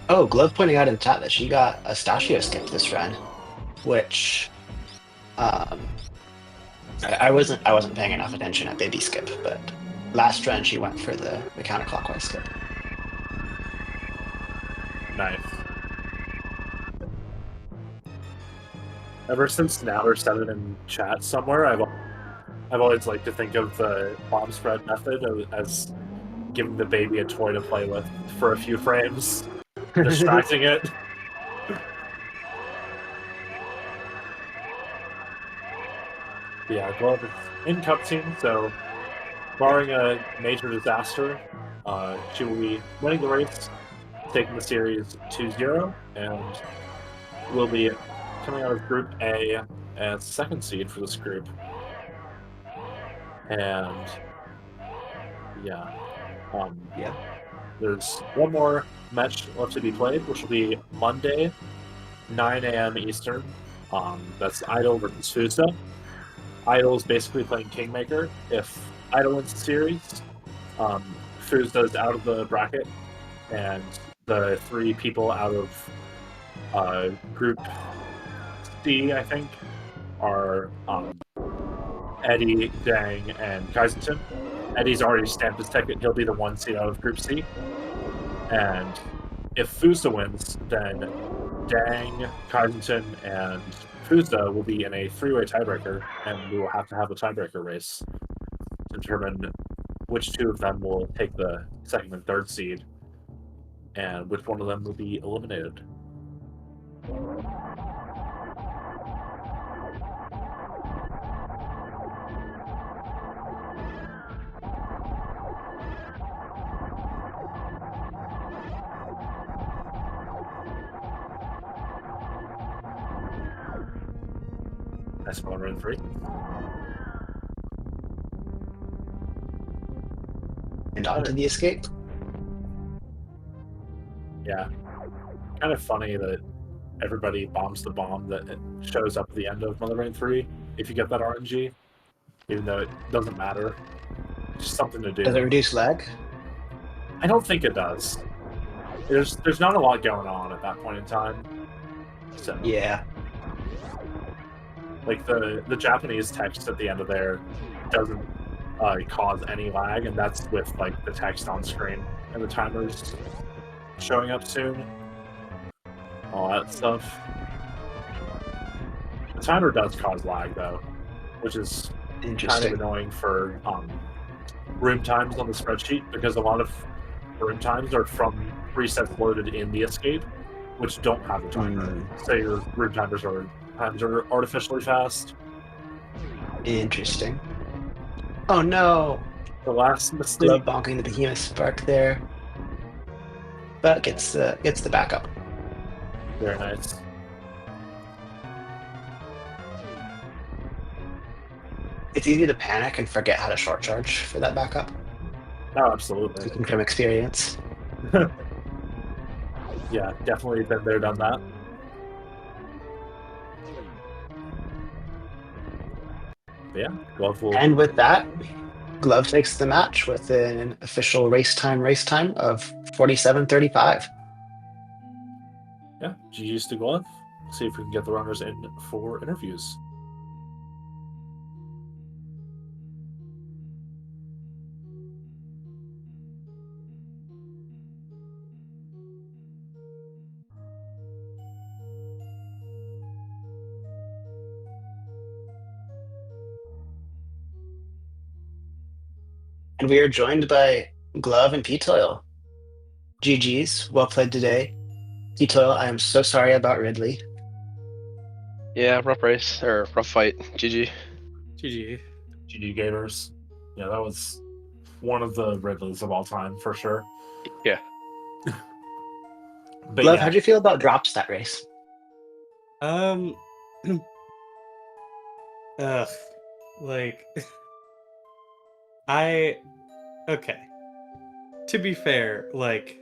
Oh, Glove pointing out in chat that she got a Stachio skip this run, which I wasn't paying enough attention at baby skip, but last run she went for the counterclockwise skip. Nice. Ever since Naller said it in chat somewhere, I've always liked to think of the bomb spread method as giving the baby a toy to play with for a few frames, distracting it. Yeah, Glove is in cutscene, so barring a major disaster, she will be winning the race, taking the series 2-0, and will be coming out of Group A as second seed for this group. And yeah, there's one more match left to be played, which will be Monday, 9 a.m. Eastern. That's Idol versus Fuzda. Idol is basically playing Kingmaker. If Idol wins the series, Fuzda is out of the bracket, and the 3 people out of Group C, I think, are Eddie, Dang, and Kaisington. Eddie's already stamped his ticket. He'll be the 1 seed out of Group C. And if Fuzda wins, then Dang, Kaisington, and Fuzda will be in a 3-way tiebreaker, and we will have to have a tiebreaker race to determine which two of them will take the second and third seed, and which one of them will be eliminated. Nice one, run 3. And onto the escape. Yeah. Kind of funny that everybody bombs the bomb that it shows up at the end of Mother Rain 3 if you get that RNG, even though it doesn't matter. It's just something to do. Does it reduce lag? I don't think it does. There's not a lot going on at that point in time. So Yeah. like the Japanese text at the end of there doesn't cause any lag, and that's with like the text on screen and the timers showing up soon. All that stuff. The timer does cause lag though, which is kind of Interesting. annoying for room times on the spreadsheet, because a lot of room times are from presets loaded in the escape, which don't have a timer. So your room times are artificially fast. Interesting. Oh no! The last mistake. Glove bonking the behemoth spark there. But gets the backup. Very nice. It's easy to panic and forget how to short charge for that backup. Oh, absolutely. Speaking from experience. Yeah, definitely been there, done that. But yeah, Glove will. And with that, Glove takes the match with an official race time of 47:35. Yeah, GG's to Glove. See if we can get the runners in for interviews. And we are joined by Glove and ptoil. GG's, well played today. ptoil, I am so sorry about Ridley. Yeah, rough race, or rough fight. GG. GG. GG Gators. Yeah, that was one of the Ridleys of all time, for sure. Yeah. But Glove, yeah, how'd you feel about drops that race? Ugh. Like, okay. To be fair, like,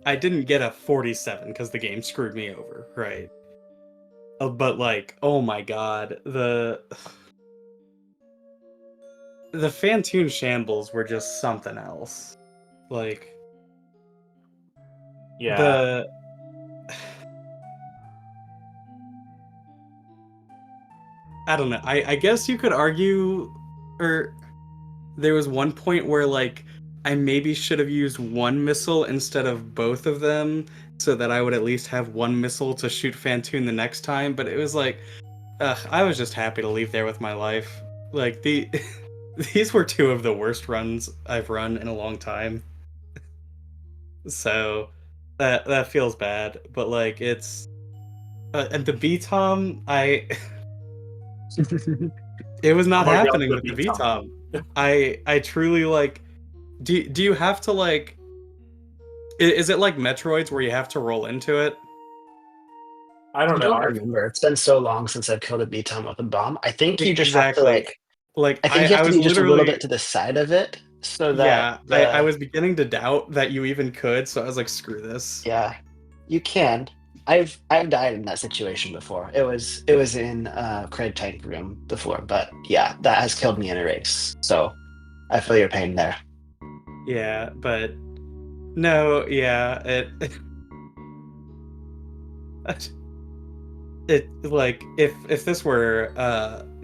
I didn't get a 47 because the game screwed me over, right? But like, oh my god, the Fantoon shambles were just something else. Like, yeah. I don't know. I guess you could argue, or there was one point where like I maybe should have used one missile instead of both of them, so that I would at least have one missile to shoot Fantoon the next time. But it was like, I was just happy to leave there with my life. Like these were two of the worst runs I've run in a long time. So that feels bad. But like it's and the B-Tom, it was not Oh my God, happening the with the B-Tom. V-Tom. I truly like. Do you have to like? Is it like Metroids where you have to roll into it? I I don't know. don't remember. It's been so long since I've killed a B-Tom with a bomb. I think you just have to Exactly. Like I think you have I to was be just a little literally bit to the side of it so yeah. that I was beginning to doubt that you even could, so I was like, screw this. yeah, you can. I've died in that situation before. It was in Craig Tank Room before, but yeah, that has killed me in a race. So I feel your pain there. Yeah, but no, yeah, it like if this were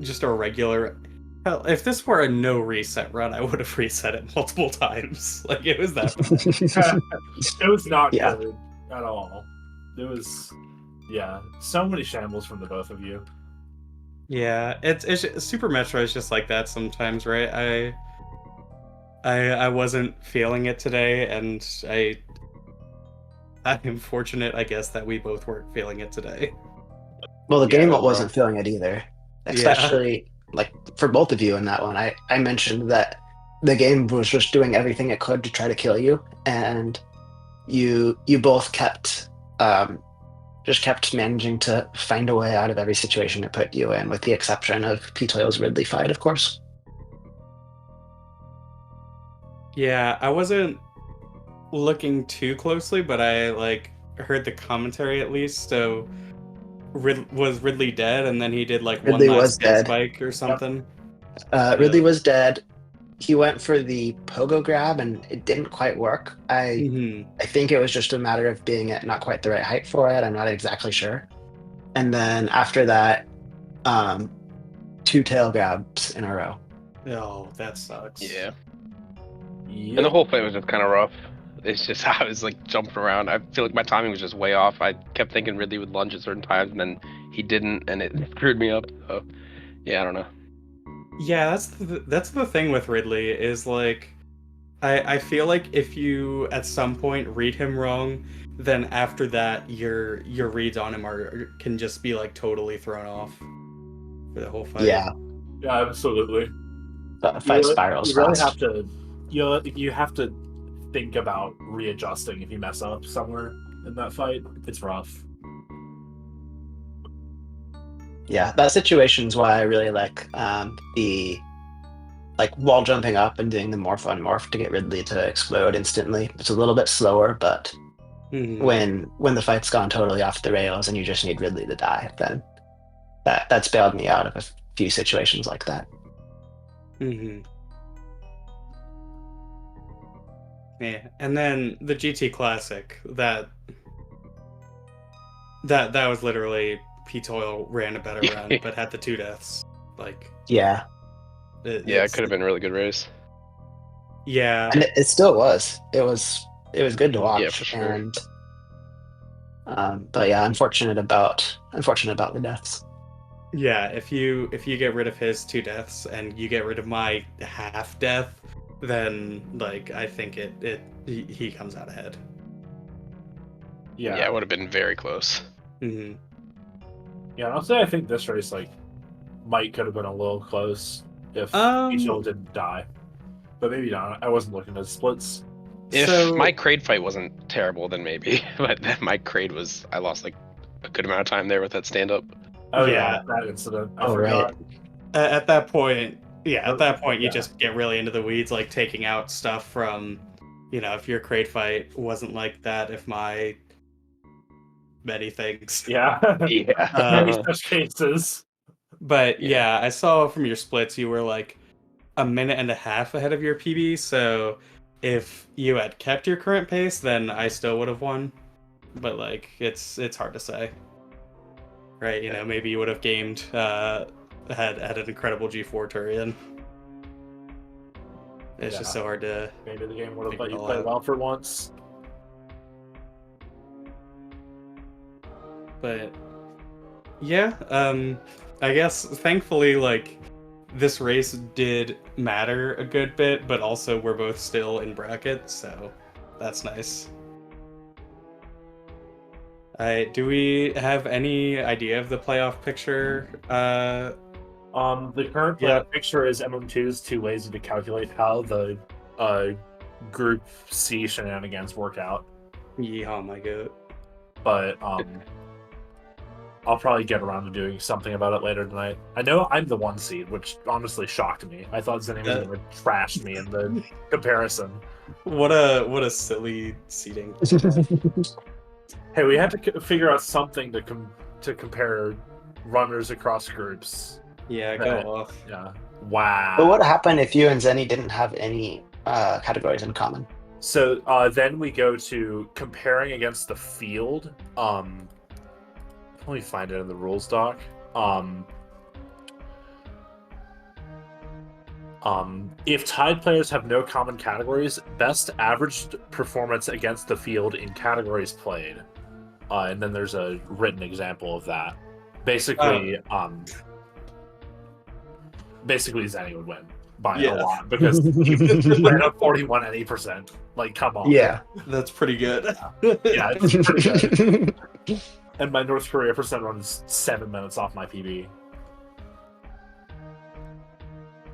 just a regular. Hell, if this were a no reset run, I would have reset it multiple times. Like, it was that bad. It was not Yeah. good at all. It was, yeah, so many shambles from the both of you. Yeah, it's Super Metro is just like that sometimes, right? I wasn't feeling it today, and I'm fortunate, I guess, that we both weren't feeling it today. Well, the Yeah, game it was wasn't rough. feeling it either, Yeah. especially like for both of you in that one. I mentioned that the game was just doing everything it could to try to kill you, and you both kept just kept managing to find a way out of every situation it put you in, with the exception of ptoil's Ridley fight, of course. Yeah, I wasn't looking too closely, but I like heard the commentary at least. So was Ridley dead, and then he did like one Ridley was last get dead. spike or something? Ridley was dead. He went for the pogo grab and it didn't quite work. Hmm. I think it was just a matter of being at not quite the right height for it. I'm not exactly sure. And then after that, um, two tail grabs in a row. Oh, that sucks. Yeah. Yep. And the whole fight was just kind of rough. It's just I was like jumping around. I feel like my timing was just way off. I kept thinking Ridley would lunge at certain times, and then he didn't, and it screwed me up. So, yeah, I don't know. Yeah, that's the thing with Ridley is like I feel like if you at some point read him wrong, then after that your reads on him can just be like totally thrown off for the whole fight. Yeah, Yeah, absolutely. the fight spirals You really fast. have to you have to think about readjusting if you mess up somewhere in that fight. It's rough. Yeah, that situation's why I really like the like wall jumping up and doing the morph on morph to get Ridley to explode instantly. It's a little bit slower, but Mhm. when the fight's gone totally off the rails and you just need Ridley to die, then that's bailed me out of a few situations like that. Mhm. Yeah, and then the GT Classic that was literally ptoil ran a better run, but had the two deaths. Like Yeah, Yeah, it could have been a really good race. Yeah. and it still was. It was good to Yeah, for watch, sure. and but yeah, unfortunate about the deaths. Yeah, if you get rid of his two deaths and you get rid of my half death, then like I think he comes out ahead. Yeah. Yeah, it would have been very close. Hmm. Yeah, I'll say I think this race might could have been a little close if Um, Ichigo didn't die. But maybe not. I wasn't looking at splits. If So- my Kraid fight wasn't terrible, then maybe. But my Kraid was, I lost like a good amount of time there with that stand up. Oh Yeah. yeah, that incident. I Oh, right. forgot. At that point, yeah, at that point you Yeah. just get really into the weeds, like taking out stuff from, if your crate fight wasn't like that, if my many things. Yeah. Yeah. Many such cases. But Yeah. yeah, I saw from your splits you were like a minute and a half ahead of your PB, so if you had kept your current pace, then I still would have won. But like it's hard to say. Right, maybe you would have gamed had an incredible G4 Turian. It's just so hard to Maybe the game would have figure let it you all play out. well for once. But yeah, I guess thankfully like this race did matter a good bit, but also we're both still in bracket, so that's nice. Do we have any idea of the playoff picture? The current Yeah. playoff picture is MM2 is too lazy to calculate how the Group C shenanigans work out. Yeehaw, my goat. But I'll probably get around to doing something about it later tonight. I know I'm the 1 seed, which honestly shocked me. I thought Zenny was going to trash me in the comparison. What a silly seating. Hey, we had to figure out something to compare runners across groups. Yeah, go Right. off. Yeah. Wow. But what happened if you and Zenny didn't have any categories in common? So then we go to comparing against the field. Let me find it in the rules doc. If tied players have no common categories, best averaged performance against the field in categories played. And then there's a written example of that. Basically, Zenny would win. by Yeah. a lot because you ran up 41 any percent. Like, come on. Yeah. That's pretty good. Yeah, it's pretty good. And my North Korea percent runs 7 minutes off my PB.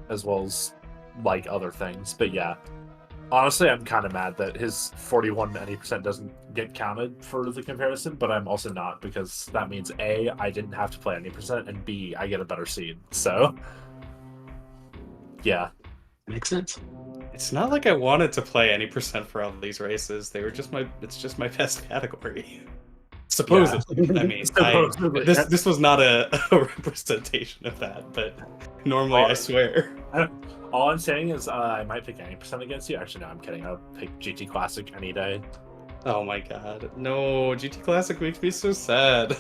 As well as, like, other things. But yeah. Honestly, I'm kind of mad that his 41 any percent doesn't get counted for the comparison, but I'm also not, because that means A, I didn't have to play any percent, and B, I get a better seed. So, yeah. Makes sense. It's not like I wanted to play any percent for all of these races. They were just it's just my best category. Supposedly. I mean, Supposedly. this was not a representation of that, but normally I swear. All I'm saying is I might pick any percent against you. Actually, no, I'm kidding. I'll pick GT Classic any day. Oh my god. No, GT Classic makes me so sad.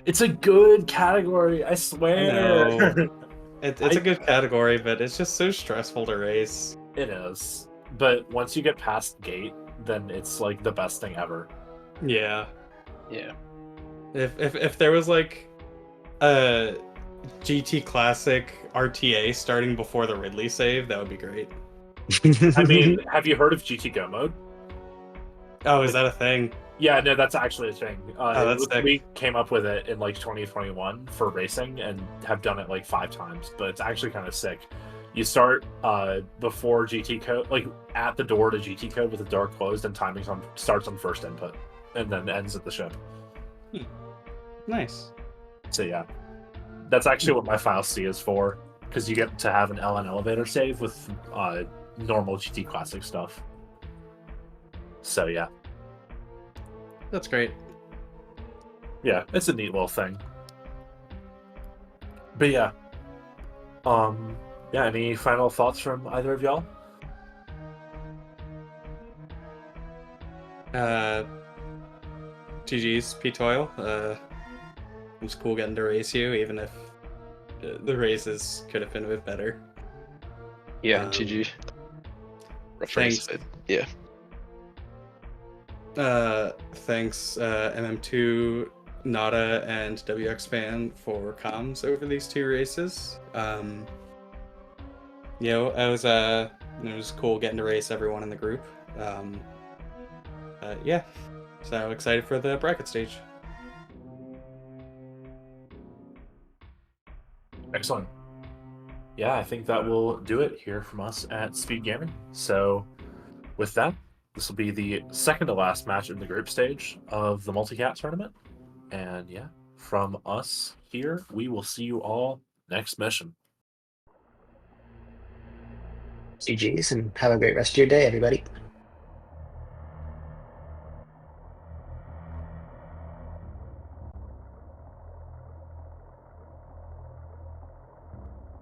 It's a good category, I swear. I know. It's a good category, but it's just so stressful to race. It is. But once you get past gate, then it's like the best thing ever. Yeah. Yeah. If there was like a GT Classic RTA starting before the Ridley save, that would be great. I mean, have you heard of GT Go mode? Oh, is that a thing? Yeah, no, that's actually a thing. That's sick. We came up with it in like 2021 for racing and have done it like 5 times, but it's actually kind of sick. You start before GT code, like at the door to GT code with the door closed, and timing starts on first input, and then ends at the ship. Nice. So yeah, that's actually what my file C is for, because you get to have an LN elevator save with normal GT Classic stuff. So yeah. That's great. Yeah, it's a neat little thing. But yeah. Yeah, any final thoughts from either of y'all? GG's ptoil. It was cool getting to race you, even if the races could have been a bit better. Yeah, GG. Rough race, Thanks. but yeah. Thanks, MM2, Nada, and WXFan for comms over these 2 races. You know, it was cool getting to race everyone in the group. Yeah, so excited for the bracket stage. Excellent. Yeah, I think that will do it here from us at SpeedGaming. So with that, this will be the second to last match in the group stage of the multi-cat tournament. And yeah, from us here, we will see you all next mission. GG's and have a great rest of your day, everybody.